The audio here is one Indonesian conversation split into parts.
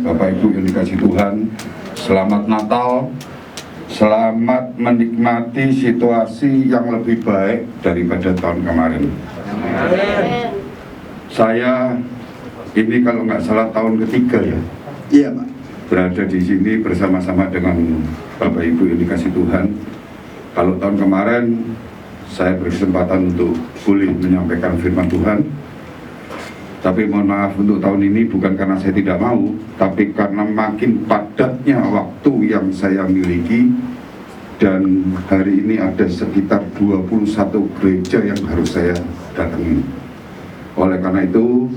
Bapak Ibu yang dikasihi Tuhan, selamat Natal, selamat menikmati situasi yang lebih baik daripada tahun kemarin. Saya ini kalau nggak salah tahun ketiga ya, iya Pak, berada di sini bersama-sama dengan Bapak Ibu yang dikasihi Tuhan. Kalau tahun kemarin saya berkesempatan untuk boleh menyampaikan firman Tuhan, tapi mohon maaf untuk tahun ini bukan karena saya tidak mau, tapi karena makin padatnya waktu yang saya miliki, dan hari ini ada sekitar 21 gereja yang harus saya datangi. Oleh karena itu,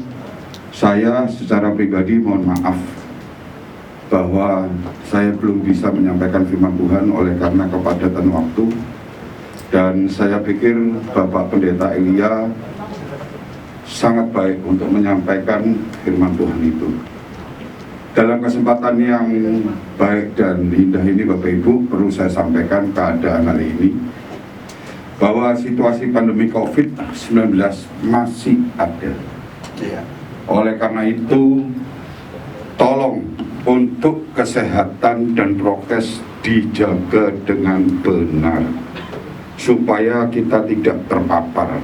saya secara pribadi mohon maaf bahwa saya belum bisa menyampaikan firman Tuhan oleh karena kepadatan waktu. Dan saya pikir Bapak Pendeta Elia sangat baik untuk menyampaikan firman Tuhan itu. Dalam kesempatan yang baik dan indah ini Bapak Ibu, perlu saya sampaikan keadaan hari ini bahwa situasi pandemi COVID-19 masih ada. Oleh karena itu, tolong untuk kesehatan dan prokes dijaga dengan benar supaya kita tidak terpapar.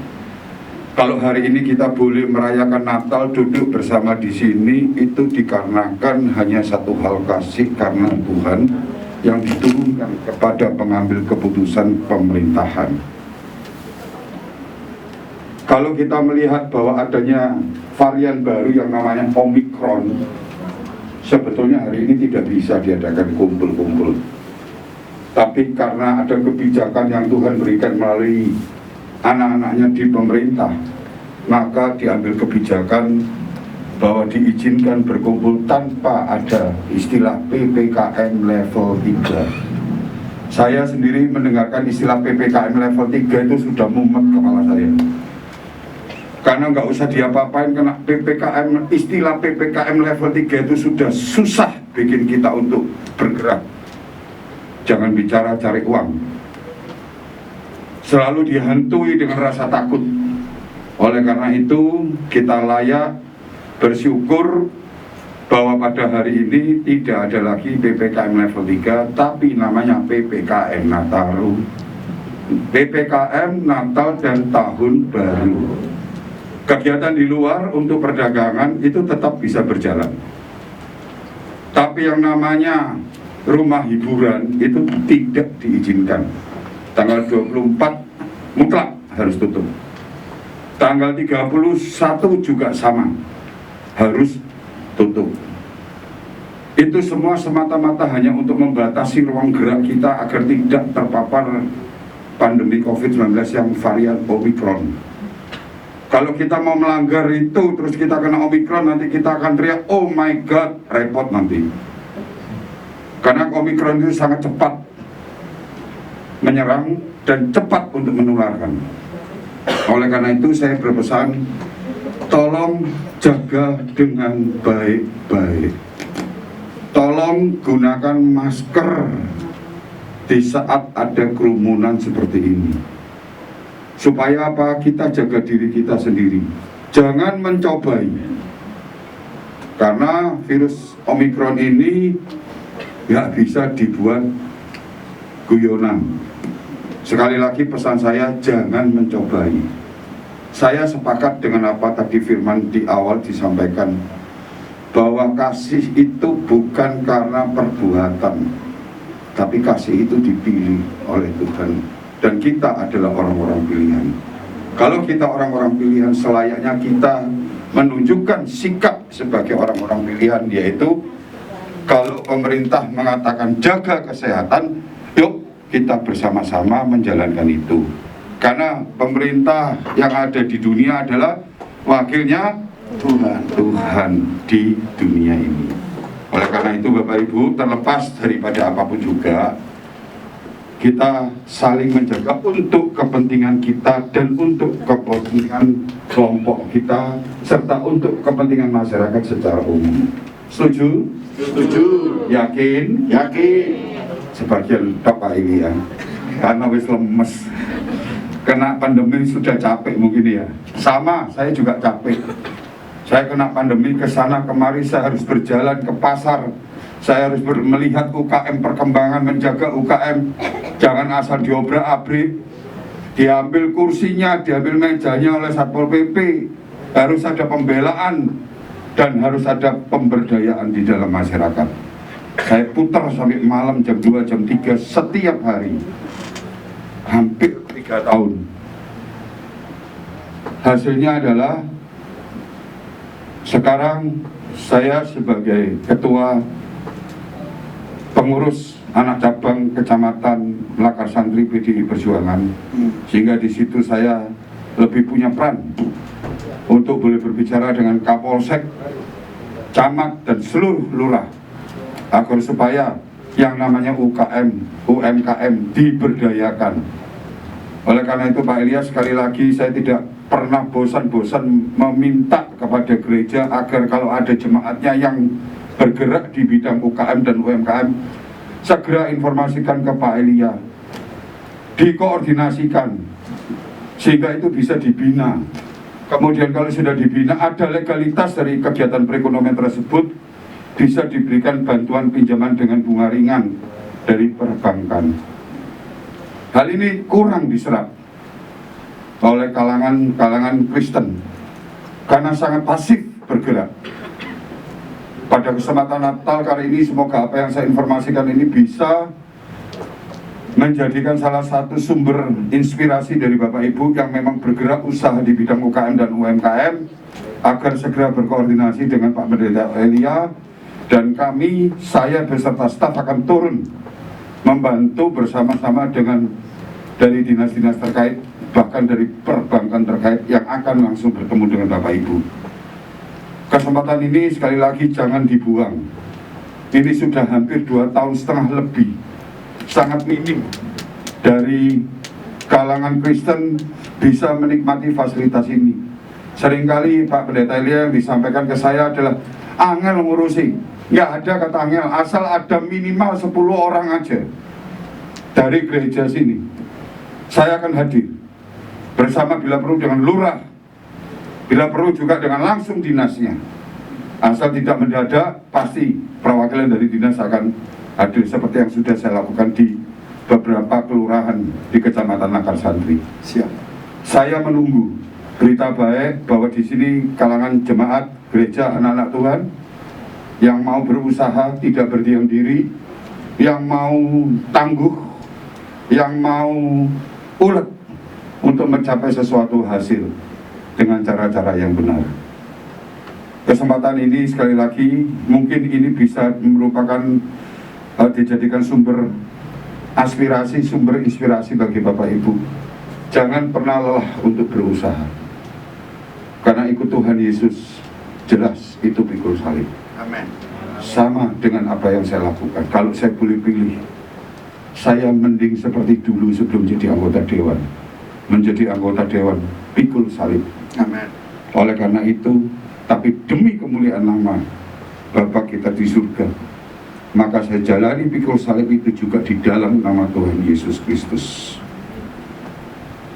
Kalau hari ini kita boleh merayakan Natal duduk bersama di sini, itu dikarenakan hanya satu hal, kasih karena Tuhan yang diturunkan kepada pengambil keputusan pemerintahan. Kalau kita melihat bahwa adanya varian baru yang namanya Omikron, sebetulnya hari ini tidak bisa diadakan kumpul-kumpul. Tapi karena ada kebijakan yang Tuhan berikan melalui anak-anaknya di pemerintah, maka diambil kebijakan bahwa diizinkan berkumpul tanpa ada istilah PPKM level 3. Saya sendiri mendengarkan istilah PPKM level 3 itu sudah mumet kepala saya. Karena nggak usah diapa-apain, kena PPKM, istilah PPKM level 3 itu sudah susah bikin kita untuk bergerak. Jangan bicara cari uang, selalu dihantui dengan rasa takut. Oleh karena itu, kita layak bersyukur bahwa pada hari ini tidak ada lagi PPKM level 3, tapi namanya PPKM Nataru, PPKM Natal dan Tahun Baru. Kegiatan di luar untuk perdagangan itu tetap bisa berjalan, tapi yang namanya rumah hiburan itu tidak diizinkan. Tanggal 24 mutlak harus tutup. Tanggal 31 juga sama, harus tutup. Itu semua semata-mata hanya untuk membatasi ruang gerak kita agar tidak terpapar pandemi COVID-19 yang varian Omikron. Kalau kita mau melanggar itu terus kita kena Omikron, nanti kita akan teriak, oh my God, repot nanti. Karena Omikron itu sangat cepat menyerang dan cepat untuk menularkan. Oleh karena itu saya berpesan, tolong jaga dengan baik-baik. Tolong gunakan masker di saat ada kerumunan seperti ini. Supaya apa? Kita jaga diri kita sendiri. Jangan mencobai. Karena virus Omikron ini nggak bisa dibuat guyonan. Sekali lagi pesan saya, jangan mencobai. Saya sepakat dengan apa tadi firman di awal disampaikan, bahwa kasih itu bukan karena perbuatan, tapi kasih itu dipilih oleh Tuhan, dan kita adalah orang-orang pilihan. Kalau kita orang-orang pilihan, selayaknya kita menunjukkan sikap sebagai orang-orang pilihan, yaitu kalau pemerintah mengatakan jaga kesehatan, yuk kita bersama-sama menjalankan itu. Karena pemerintah yang ada di dunia adalah wakilnya Tuhan di dunia ini. Oleh karena itu Bapak Ibu, terlepas daripada apapun juga, kita saling menjaga untuk kepentingan kita dan untuk kepentingan kelompok kita, serta untuk kepentingan masyarakat secara umum. Setuju? Setuju. Yakin? Yakin. Sebagian Bapak ini ya, karena wis lemes, kena pandemi sudah capek mungkin ya. Sama, saya juga capek. Saya kena pandemi ke sana kemari, saya harus berjalan ke pasar, saya harus melihat UKM perkembangan, menjaga UKM. Jangan asal diobrak-abrik, diambil kursinya, diambil mejanya oleh Satpol PP. Harus ada pembelaan dan harus ada pemberdayaan di dalam masyarakat. Saya putar sampai malam jam 2, jam 3 setiap hari, hampir 3 tahun. Hasilnya adalah sekarang saya sebagai ketua pengurus anak cabang Kecamatan Lakar Santri PDI Perjuangan, sehingga di situ saya lebih punya peran untuk boleh berbicara dengan Kapolsek, camat dan seluruh lurah agar supaya yang namanya UMKM diberdayakan. Oleh karena itu Pak Ilyas, sekali lagi saya tidak pernah bosan-bosan meminta kepada gereja agar kalau ada jemaatnya yang bergerak di bidang UKM dan UMKM, segera informasikan ke Pak Elia, dikoordinasikan sehingga itu bisa dibina. Kemudian kalau sudah dibina, ada legalitas dari kegiatan perekonomian tersebut, bisa diberikan bantuan pinjaman dengan bunga ringan dari perbankan. Hal ini kurang diserap oleh kalangan Kristen karena sangat pasif bergerak. Pada kesempatan Natal kali ini, semoga apa yang saya informasikan ini bisa menjadikan salah satu sumber inspirasi dari Bapak Ibu yang memang bergerak usaha di bidang UKM dan UMKM, agar segera berkoordinasi dengan Pak Pendeta Elia, dan saya beserta staf akan turun membantu bersama-sama dengan dari dinas-dinas terkait, bahkan dari perbankan terkait yang akan langsung bertemu dengan Bapak Ibu. Kesempatan ini sekali lagi jangan dibuang. Ini sudah hampir 2,5 tahun lebih, sangat minim dari kalangan Kristen bisa menikmati fasilitas ini. Seringkali Pak Pendeta Elia yang disampaikan ke saya adalah angel ngurusi. Nggak ada kata angel, asal ada minimal 10 orang aja dari gereja sini, saya akan hadir bersama, bila perlu dengan lurah, bila perlu juga dengan langsung dinasnya. Asal tidak mendadak, pasti perwakilan dari dinas akan hadir seperti yang sudah saya lakukan di beberapa kelurahan di Kecamatan Lakar Santri. Siap. Saya menunggu berita baik bahwa di sini kalangan jemaat gereja anak-anak Tuhan yang mau berusaha, tidak berdiam diri, yang mau tangguh, yang mau ulet untuk mencapai sesuatu hasil dengan cara-cara yang benar. Kesempatan ini sekali lagi mungkin ini bisa merupakan dijadikan sumber aspirasi, sumber inspirasi bagi Bapak Ibu. Jangan pernah lelah untuk berusaha, karena ikut Tuhan Yesus jelas itu pikul salib. Amin. Sama dengan apa yang saya lakukan. Kalau saya boleh pilih, saya mending seperti dulu sebelum jadi anggota dewan, menjadi anggota dewan pikul salib. Amin. Oleh karena itu, tapi demi kemuliaan nama Bapa kita di surga, maka saya jalani pikul salib itu juga di dalam nama Tuhan Yesus Kristus.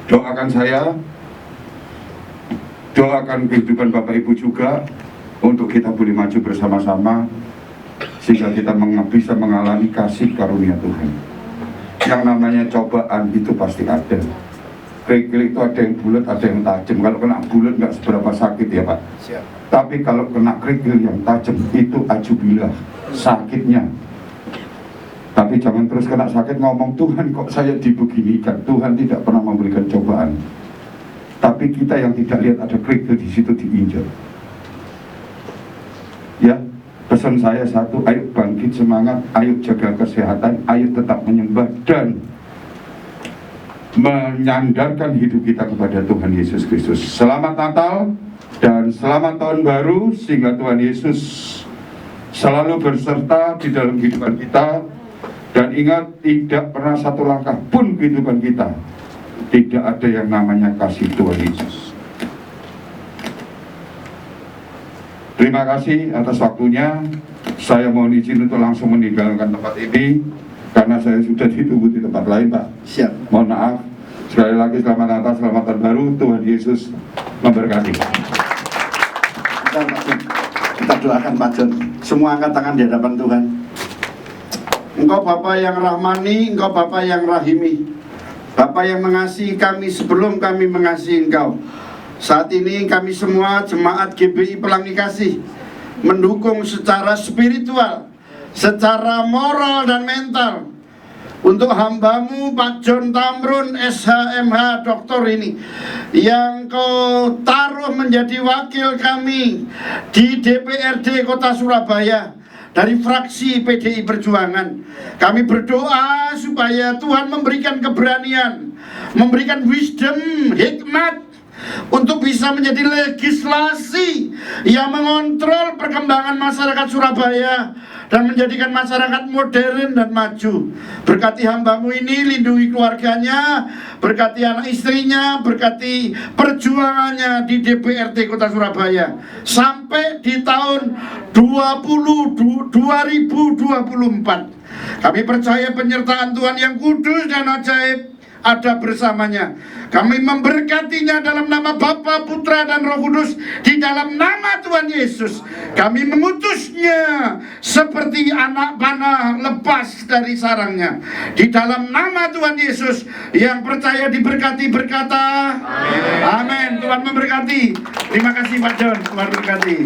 Doakan saya, doakan kehidupan Bapak Ibu juga, untuk kita boleh maju bersama-sama sehingga kita bisa mengalami kasih karunia Tuhan. Yang namanya cobaan itu pasti ada. Kerikil itu ada yang bulat, ada yang tajam. Kalau kena bulat nggak seberapa sakit ya Pak. Siap. Tapi kalau kena kerikil yang tajam itu ajubillah sakitnya. Tapi jangan terus kena sakit ngomong, Tuhan kok saya dibeginikan. Tuhan tidak pernah memberikan cobaan. Tapi kita yang tidak lihat ada kerikil di situ diinjak. Ya, pesan saya satu, ayo bangkit semangat, ayo jaga kesehatan, ayo tetap menyembah dan menyandarkan hidup kita kepada Tuhan Yesus Kristus. Selamat Natal dan selamat Tahun Baru, sehingga Tuhan Yesus selalu berserta di dalam kehidupan kita. Dan ingat, tidak pernah satu langkah pun kehidupan kita tidak ada yang namanya kasih Tuhan Yesus. Terima kasih atas waktunya. Saya mohon izin untuk langsung meninggalkan tempat ini karena saya sudah ditunggu di tempat lain, Pak. Siap. Mohon maaf. Sekali lagi selamat Natal, selamat Tahun Baru. Tuhan Yesus memberkati. Pak John. Kita doakan Pak John. Semua angkat tangan di hadapan Tuhan. Engkau Bapa yang rahmani, Engkau Bapa yang rahimi, Bapa yang mengasihi kami sebelum kami mengasihi Engkau. Saat ini kami semua jemaat GBI Pelangi Kasih mendukung secara spiritual, secara moral dan mental untuk hambamu Pak John Tamrun SHMH Doktor ini, yang kau taruh menjadi wakil kami di DPRD Kota Surabaya dari fraksi PDI Perjuangan. Kami berdoa supaya Tuhan memberikan keberanian, memberikan wisdom, hikmat untuk bisa menjadi legislasi yang mengontrol perkembangan masyarakat Surabaya dan menjadikan masyarakat modern dan maju. Berkati hambamu ini, lindungi keluarganya, berkati anak istrinya, berkati perjuangannya di DPRD Kota Surabaya sampai di tahun 2024. Kami percaya penyertaan Tuhan yang kudus dan ajaib ada bersamanya. Kami memberkatinya dalam nama Bapa, Putra, dan Roh Kudus, di dalam nama Tuhan Yesus. Kami mengutusnya seperti anak panah lepas dari sarangnya. Di dalam nama Tuhan Yesus, yang percaya diberkati berkata amin. Tuhan memberkati. Terima kasih Pak John, Tuhan berkati.